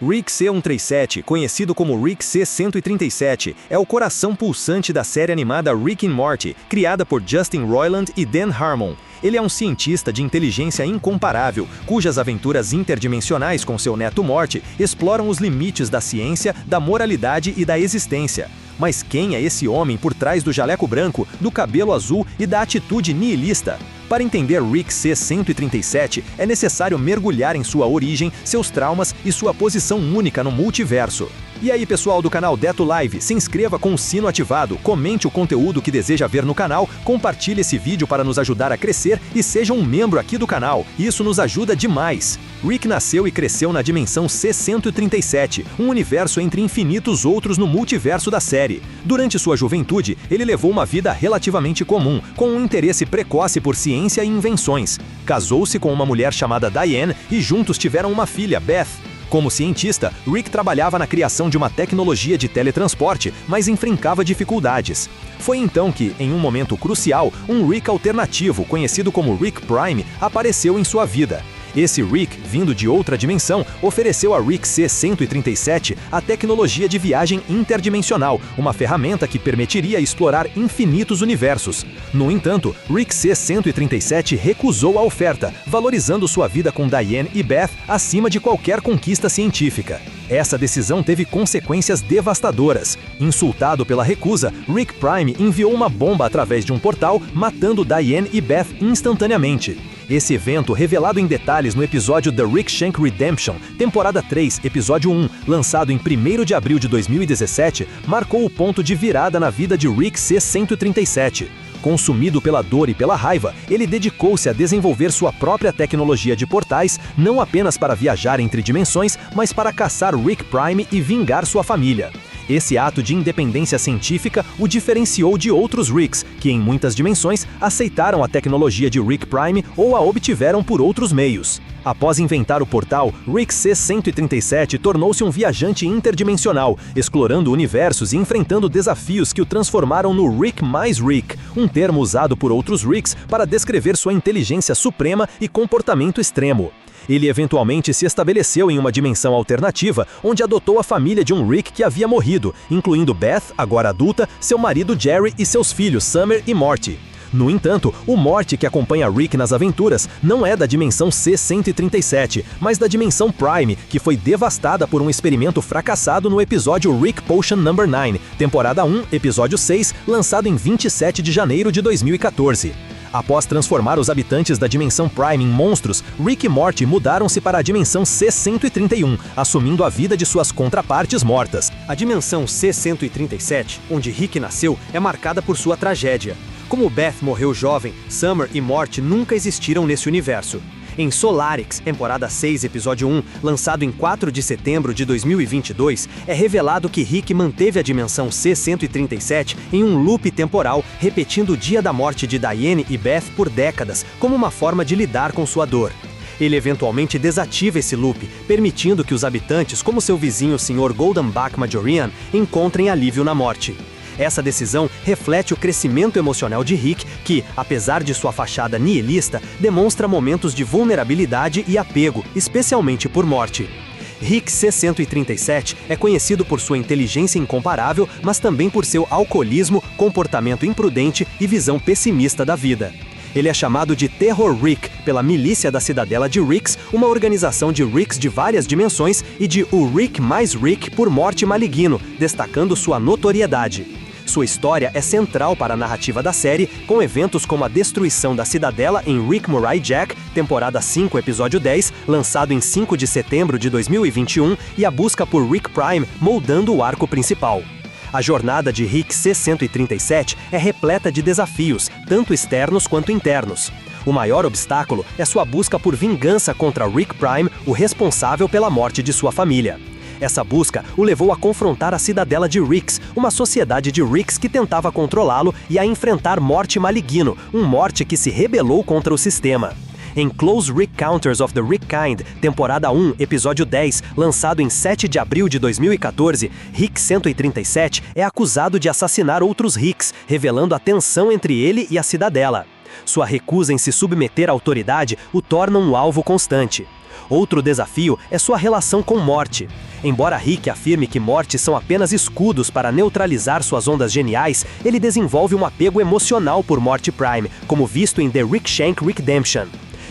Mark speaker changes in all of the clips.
Speaker 1: Rick C-137, conhecido como Rick C-137, é o coração pulsante da série animada Rick and Morty, criada por Justin Roiland e Dan Harmon. Ele é um cientista de inteligência incomparável, cujas aventuras interdimensionais com seu neto Morty exploram os limites da ciência, da moralidade e da existência. Mas quem é esse homem por trás do jaleco branco, do cabelo azul e da atitude nihilista? Para entender Rick C-137, é necessário mergulhar em sua origem, seus traumas e sua posição única no multiverso. E aí, pessoal do canal Deto Live, se inscreva com o sino ativado, comente o conteúdo que deseja ver no canal, compartilhe esse vídeo para nos ajudar a crescer e seja um membro aqui do canal. Isso nos ajuda demais. Rick nasceu e cresceu na dimensão C-137, um universo entre infinitos outros no multiverso da série. Durante sua juventude, ele levou uma vida relativamente comum, com um interesse precoce por ciência e invenções. Casou-se com uma mulher chamada Diane e juntos tiveram uma filha, Beth. Como cientista, Rick trabalhava na criação de uma tecnologia de teletransporte, mas enfrentava dificuldades. Foi então que, em um momento crucial, um Rick alternativo, conhecido como Rick Prime, apareceu em sua vida. Esse Rick, vindo de outra dimensão, ofereceu a Rick C-137 a tecnologia de viagem interdimensional, uma ferramenta que permitiria explorar infinitos universos. No entanto, Rick C-137 recusou a oferta, valorizando sua vida com Diane e Beth acima de qualquer conquista científica. Essa decisão teve consequências devastadoras. Insultado pela recusa, Rick Prime enviou uma bomba através de um portal, matando Diane e Beth instantaneamente. Esse evento, revelado em detalhes no episódio The Rick Shank Redemption, temporada 3, episódio 1, lançado em 1º de abril de 2017, marcou o ponto de virada na vida de Rick C-137. Consumido pela dor e pela raiva, ele dedicou-se a desenvolver sua própria tecnologia de portais, não apenas para viajar entre dimensões, mas para caçar Rick Prime e vingar sua família. Esse ato de independência científica o diferenciou de outros Ricks, que em muitas dimensões aceitaram a tecnologia de Rick Prime ou a obtiveram por outros meios. Após inventar o portal, Rick C-137 tornou-se um viajante interdimensional, explorando universos e enfrentando desafios que o transformaram no Rick mais Rick, um termo usado por outros Ricks para descrever sua inteligência suprema e comportamento extremo. Ele eventualmente se estabeleceu em uma dimensão alternativa, onde adotou a família de um Rick que havia morrido, incluindo Beth, agora adulta, seu marido Jerry e seus filhos Summer e Morty. No entanto, o Morty que acompanha Rick nas aventuras não é da dimensão C-137, mas da dimensão Prime, que foi devastada por um experimento fracassado no episódio Rick Potion No. 9, temporada 1, episódio 6, lançado em 27 de janeiro de 2014. Após transformar os habitantes da dimensão Prime em monstros, Rick e Morty mudaram-se para a dimensão C-131, assumindo a vida de suas contrapartes mortas. A dimensão C-137, onde Rick nasceu, é marcada por sua tragédia. Como Beth morreu jovem, Summer e Morty nunca existiram nesse universo. Em Solarix, temporada 6, episódio 1, lançado em 4 de setembro de 2022, é revelado que Rick manteve a dimensão C-137 em um loop temporal, repetindo o dia da morte de Diane e Beth por décadas, como uma forma de lidar com sua dor. Ele eventualmente desativa esse loop, permitindo que os habitantes, como seu vizinho Sr. Goldenbach Majorian, encontrem alívio na morte. Essa decisão reflete o crescimento emocional de Rick, que, apesar de sua fachada nihilista, demonstra momentos de vulnerabilidade e apego, especialmente por Morty. Rick C-137 é conhecido por sua inteligência incomparável, mas também por seu alcoolismo, comportamento imprudente e visão pessimista da vida. Ele é chamado de Terror Rick pela milícia da Cidadela de Ricks, uma organização de Ricks de várias dimensões, e de o Rick mais Rick por Morty maligno, destacando sua notoriedade. Sua história é central para a narrativa da série, com eventos como a destruição da Cidadela em Rick Moray Jack, temporada 5, episódio 10, lançado em 5 de setembro de 2021, e a busca por Rick Prime, moldando o arco principal. A jornada de Rick C-137 é repleta de desafios, tanto externos quanto internos. O maior obstáculo é sua busca por vingança contra Rick Prime, o responsável pela morte de sua família. Essa busca o levou a confrontar a Cidadela de Ricks, uma sociedade de Ricks que tentava controlá-lo, e a enfrentar Morty maligno, um Morty que se rebelou contra o sistema. Em Close Encounters of the Rick Kind, temporada 1, episódio 10, lançado em 7 de abril de 2014, Rick 137 é acusado de assassinar outros Ricks, revelando a tensão entre ele e a Cidadela. Sua recusa em se submeter à autoridade o torna um alvo constante. Outro desafio é sua relação com Morty.
Speaker 2: Embora Rick afirme que mortes são apenas escudos para neutralizar suas ondas geniais, ele desenvolve um apego emocional por Morty Prime, como visto em The Rick Shank Redemption.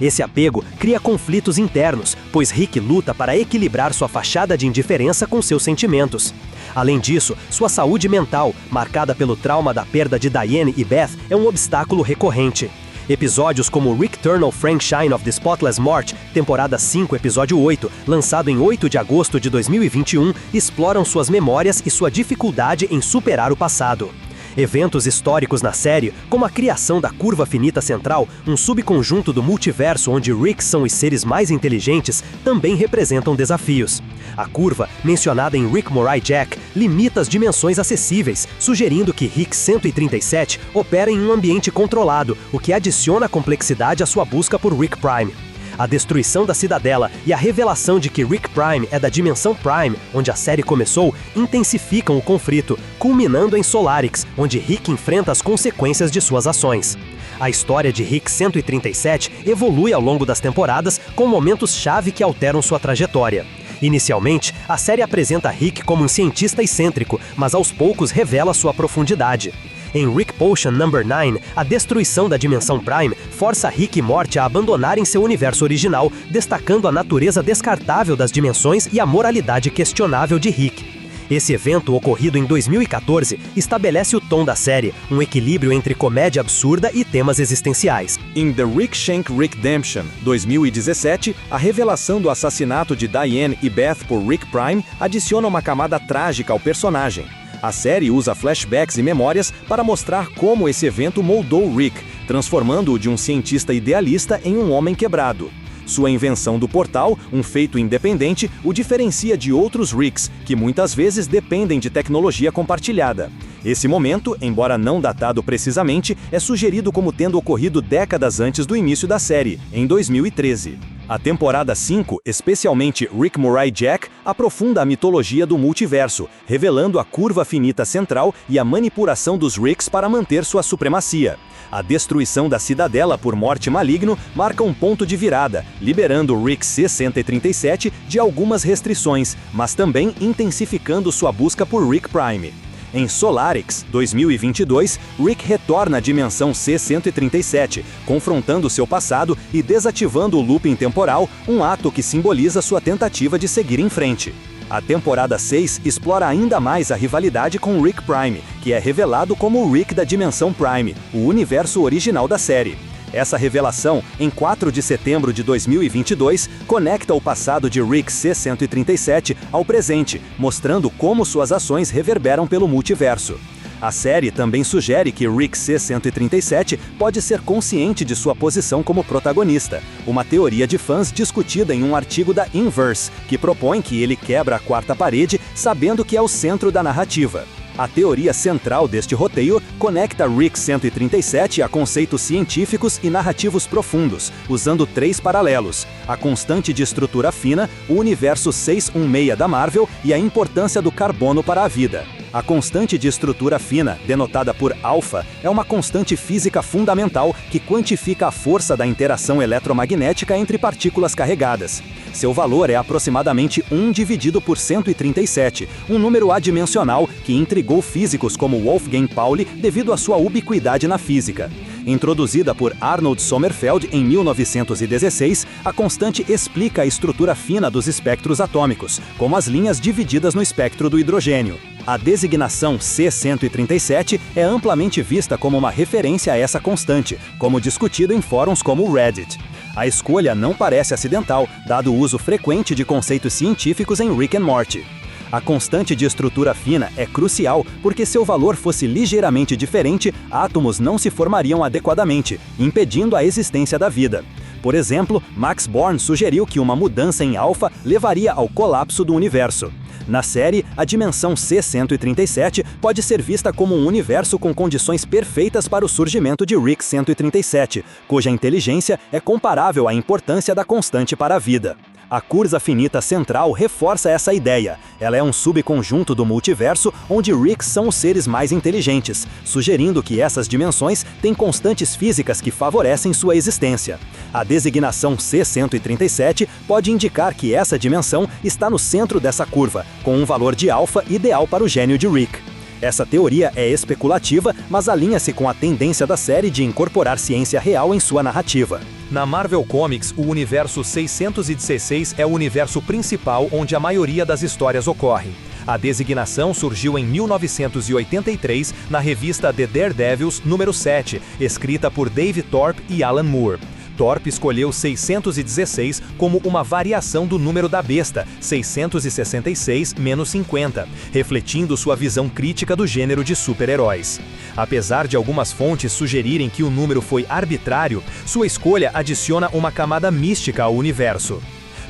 Speaker 2: Esse apego cria conflitos internos, pois Rick luta para equilibrar sua fachada de indiferença com seus sentimentos. Além disso, sua saúde mental, marcada pelo trauma da perda de Diane e Beth, é um obstáculo recorrente. Episódios como Returnal Frankenstein of the Spotless Mort, temporada 5, episódio 8, lançado em 8 de agosto de 2021, exploram suas memórias e sua dificuldade em superar o passado. Eventos históricos na série, como a criação da Curva Finita Central, um subconjunto do multiverso onde Ricks são os seres mais inteligentes, também representam desafios. A curva, mencionada em Rick Moray Jack, limita as dimensões acessíveis, sugerindo que Rick 137 opera em um ambiente controlado, o que adiciona complexidade à sua busca por Rick Prime. A destruição da Cidadela e a revelação de que Rick Prime é da dimensão Prime, onde a série começou, intensificam o conflito, culminando em Solarix, onde Rick enfrenta as consequências de suas ações. A história de Rick 137 evolui ao longo das temporadas, com momentos-chave que alteram sua trajetória. Inicialmente, a série apresenta Rick como um cientista excêntrico, mas aos poucos revela sua profundidade. Em Rick Potion No. 9, a destruição da dimensão Prime força Rick e Morty a abandonarem seu universo original, destacando a natureza descartável das dimensões e a moralidade questionável de Rick. Esse evento, ocorrido em 2014, estabelece o tom da série, um equilíbrio entre comédia absurda e temas existenciais.
Speaker 1: Em The Rick Shank Redemption, 2017, a revelação do assassinato de Diane e Beth por Rick Prime adiciona uma camada trágica ao personagem. A série usa flashbacks e memórias para mostrar como esse evento moldou Rick, transformando-o de um cientista idealista em um homem quebrado. Sua invenção do portal, um feito independente, o diferencia de outros Ricks, que muitas vezes dependem de tecnologia compartilhada. Esse momento, embora não datado precisamente, é sugerido como tendo ocorrido décadas antes do início da série, em 2013. A temporada 5, especialmente Rick Moray Jack, aprofunda a mitologia do multiverso, revelando a curva finita central e a manipulação dos Ricks para manter sua supremacia. A destruição da Cidadela por Morty Maligno marca um ponto de virada, liberando Rick C-137 de algumas restrições, mas também intensificando sua busca por Rick Prime. Em Solarix, 2022, Rick retorna à dimensão C-137, confrontando seu passado e desativando o looping temporal, um ato que simboliza sua tentativa de seguir em frente. A temporada 6 explora ainda mais a rivalidade com Rick Prime, que é revelado como o Rick da dimensão Prime, o universo original da série. Essa revelação, em 4 de setembro de 2022, conecta o passado de Rick C-137 ao presente, mostrando como suas ações reverberam pelo multiverso. A série também sugere que Rick C-137 pode ser consciente de sua posição como protagonista, uma teoria de fãs discutida em um artigo da Inverse, que propõe que ele quebra a quarta parede sabendo que é o centro da narrativa. A teoria central deste roteiro conecta Rick 137 a conceitos científicos e narrativos profundos, usando 3 paralelos: a constante de estrutura fina, o universo 616 da Marvel e a importância do carbono para a vida. A constante de estrutura fina, denotada por alfa, é uma constante física fundamental que quantifica a força da interação eletromagnética entre partículas carregadas. Seu valor é aproximadamente 1 dividido por 137, um número adimensional que intrigou físicos como Wolfgang Pauli devido à sua ubiquidade na física. Introduzida por Arnold Sommerfeld em 1916, a constante explica a estrutura fina dos espectros atômicos, como as linhas divididas no espectro do hidrogênio. A designação C-137 é amplamente vista como uma referência a essa constante, como discutido em fóruns como o Reddit. A escolha não parece acidental, dado o uso frequente de conceitos científicos em Rick and Morty. A constante de estrutura fina é crucial porque se seu valor fosse ligeiramente diferente, átomos não se formariam adequadamente, impedindo a existência da vida. Por exemplo, Max Born sugeriu que uma mudança em alfa levaria ao colapso do universo. Na série, a dimensão C-137 pode ser vista como um universo com condições perfeitas para o surgimento de Rick 137, cuja inteligência é comparável à importância da constante para a vida.
Speaker 2: A curva finita central reforça essa ideia. Ela é um subconjunto do multiverso onde Ricks são os seres mais inteligentes, sugerindo que essas dimensões têm constantes físicas que favorecem sua existência. A designação C137 pode indicar que essa dimensão está no centro dessa curva, com um valor de alfa ideal para o gênio de Rick. Essa teoria é especulativa, mas alinha-se com a tendência da série de incorporar ciência real em sua narrativa.
Speaker 1: Na Marvel Comics, o universo 616 é o universo principal onde a maioria das histórias ocorre. A designação surgiu em 1983 na revista The Daredevils número 7, escrita por Dave Thorpe e Alan Moore. Thorpe escolheu 616 como uma variação do número da besta, 666-50, refletindo sua visão crítica do gênero de super-heróis. Apesar de algumas fontes sugerirem que o número foi arbitrário, sua escolha adiciona uma camada mística ao universo.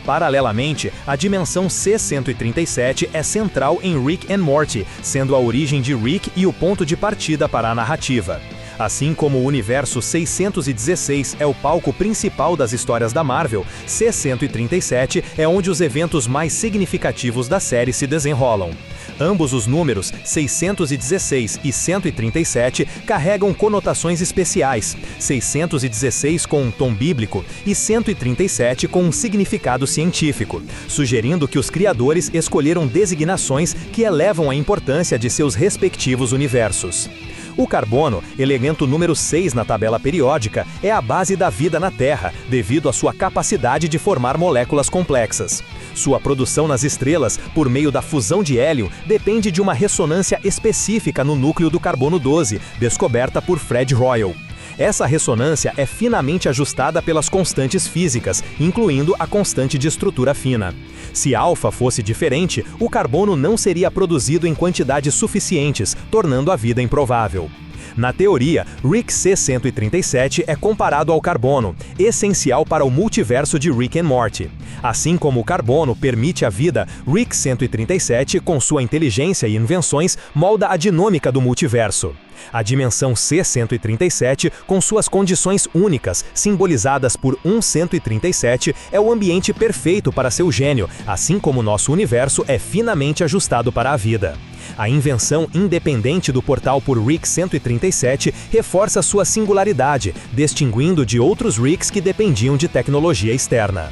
Speaker 1: Paralelamente, a dimensão C137 é central em Rick and Morty, sendo a origem de Rick e o ponto de partida para a narrativa. Assim como o universo 616 é o palco principal das histórias da Marvel, C137 é onde os eventos mais significativos da série se desenrolam. Ambos os números, 616 e 137, carregam conotações especiais, 616 com um tom bíblico e 137 com um significado científico, sugerindo que os criadores escolheram designações que elevam a importância de seus respectivos universos. O carbono, elemento número 6 na tabela periódica, é a base da vida na Terra, devido à sua capacidade de formar moléculas complexas. Sua produção nas estrelas, por meio da fusão de hélio, depende de uma ressonância específica no núcleo do carbono 12, descoberta por Fred Hoyle. Essa ressonância é finamente ajustada pelas constantes físicas, incluindo a constante de estrutura fina. Se alfa fosse diferente, o carbono não seria produzido em quantidades suficientes, tornando a vida improvável. Na teoria, Rick C137 é comparado ao carbono, essencial para o multiverso de Rick and Morty. Assim como o carbono permite a vida, Rick 137, com sua inteligência e invenções, molda a dinâmica do multiverso. A dimensão C137, com suas condições únicas, simbolizadas por 137, é o ambiente perfeito para seu gênio, assim como nosso universo é finamente ajustado para a vida. A invenção independente do portal por Rick 137 reforça sua singularidade, distinguindo de outros Ricks que dependiam de tecnologia externa.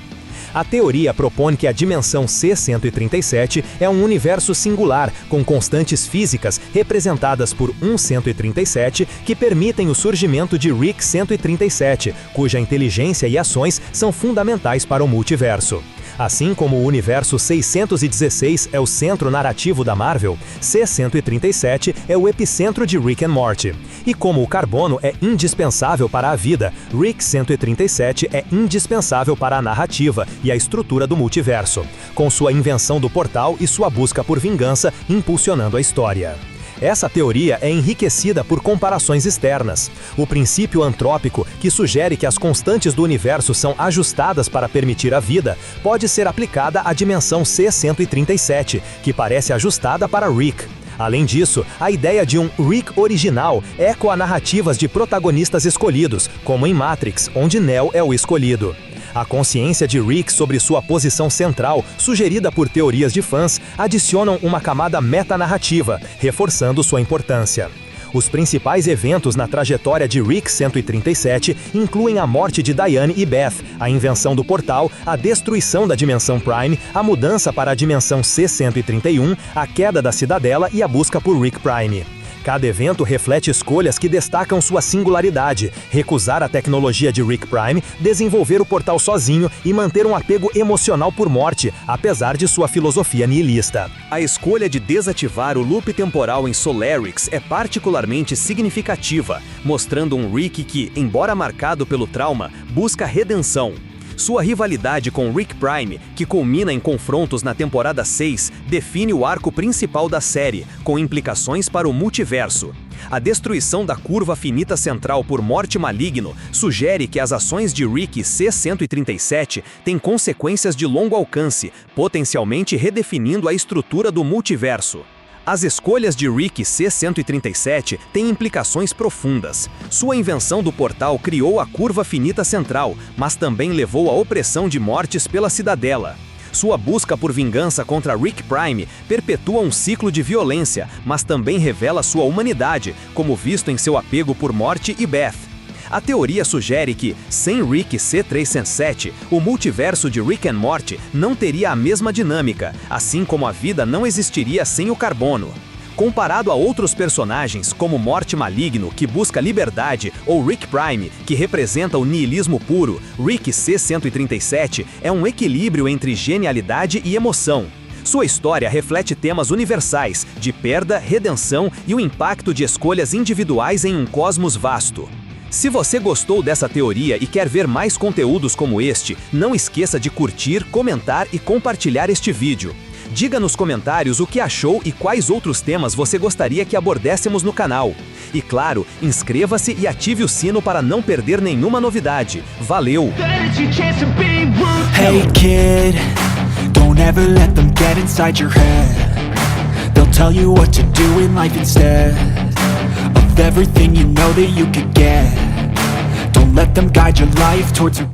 Speaker 1: A teoria propõe que a dimensão C137 é um universo singular, com constantes físicas representadas por 137 que permitem o surgimento de Rick 137, cuja inteligência e ações são fundamentais para o multiverso. Assim como o universo 616 é o centro narrativo da Marvel, C137 é o epicentro de Rick and Morty. E como o carbono é indispensável para a vida, Rick 137 é indispensável para a narrativa e a estrutura do multiverso, com sua invenção do portal e sua busca por vingança impulsionando a história. Essa teoria é enriquecida por comparações externas. O princípio antrópico, que sugere que as constantes do universo são ajustadas para permitir a vida, pode ser aplicada à dimensão C137, que parece ajustada para Rick. Além disso, a ideia de um Rick original ecoa narrativas de protagonistas escolhidos, como em Matrix, onde Neo é o escolhido. A consciência de Rick sobre sua posição central, sugerida por teorias de fãs, adicionam uma camada metanarrativa, reforçando sua importância. Os principais eventos na trajetória de Rick 137 incluem a morte de Diane e Beth, a invenção do portal, a destruição da dimensão Prime, a mudança para a dimensão C131, a queda da Cidadela e a busca por Rick Prime. Cada evento reflete escolhas que destacam sua singularidade, recusar a tecnologia de Rick Prime, desenvolver o portal sozinho e manter um apego emocional por morte, apesar de sua filosofia nihilista. A escolha de desativar o loop temporal em Solarix é particularmente significativa, mostrando um Rick que, embora marcado pelo trauma, busca redenção. Sua rivalidade com Rick Prime, que culmina em confrontos na temporada 6, define o arco principal da série, com implicações para o multiverso. A destruição da curva finita central por Morte Maligno sugere que as ações de Rick C137 têm consequências de longo alcance, potencialmente redefinindo a estrutura do multiverso. As escolhas de Rick C-137 têm implicações profundas. Sua invenção do portal criou a curva finita central, mas também levou à opressão de mortes pela cidadela. Sua busca por vingança contra Rick Prime perpetua um ciclo de violência, mas também revela sua humanidade, como visto em seu apego por Morty e Beth. A teoria sugere que, sem Rick C-307, o multiverso de Rick and Morty não teria a mesma dinâmica, assim como a vida não existiria sem o carbono. Comparado a outros personagens, como Morty Maligno, que busca liberdade, ou Rick Prime, que representa o niilismo puro, Rick C-137 é um equilíbrio entre genialidade e emoção. Sua história reflete temas universais, de perda, redenção e o impacto de escolhas individuais em um cosmos vasto. Se você gostou dessa teoria e quer ver mais conteúdos como este, não esqueça de curtir, comentar e compartilhar este vídeo. Diga nos comentários o que achou e quais outros temas você gostaria que abordássemos no canal. E claro, inscreva-se e ative o sino para não perder nenhuma novidade. Valeu!
Speaker 3: Hey kid, don't ever let them get inside your head. They'll tell you what to do in life instead of everything you know that you could get. Don't let them guide your life towards regret.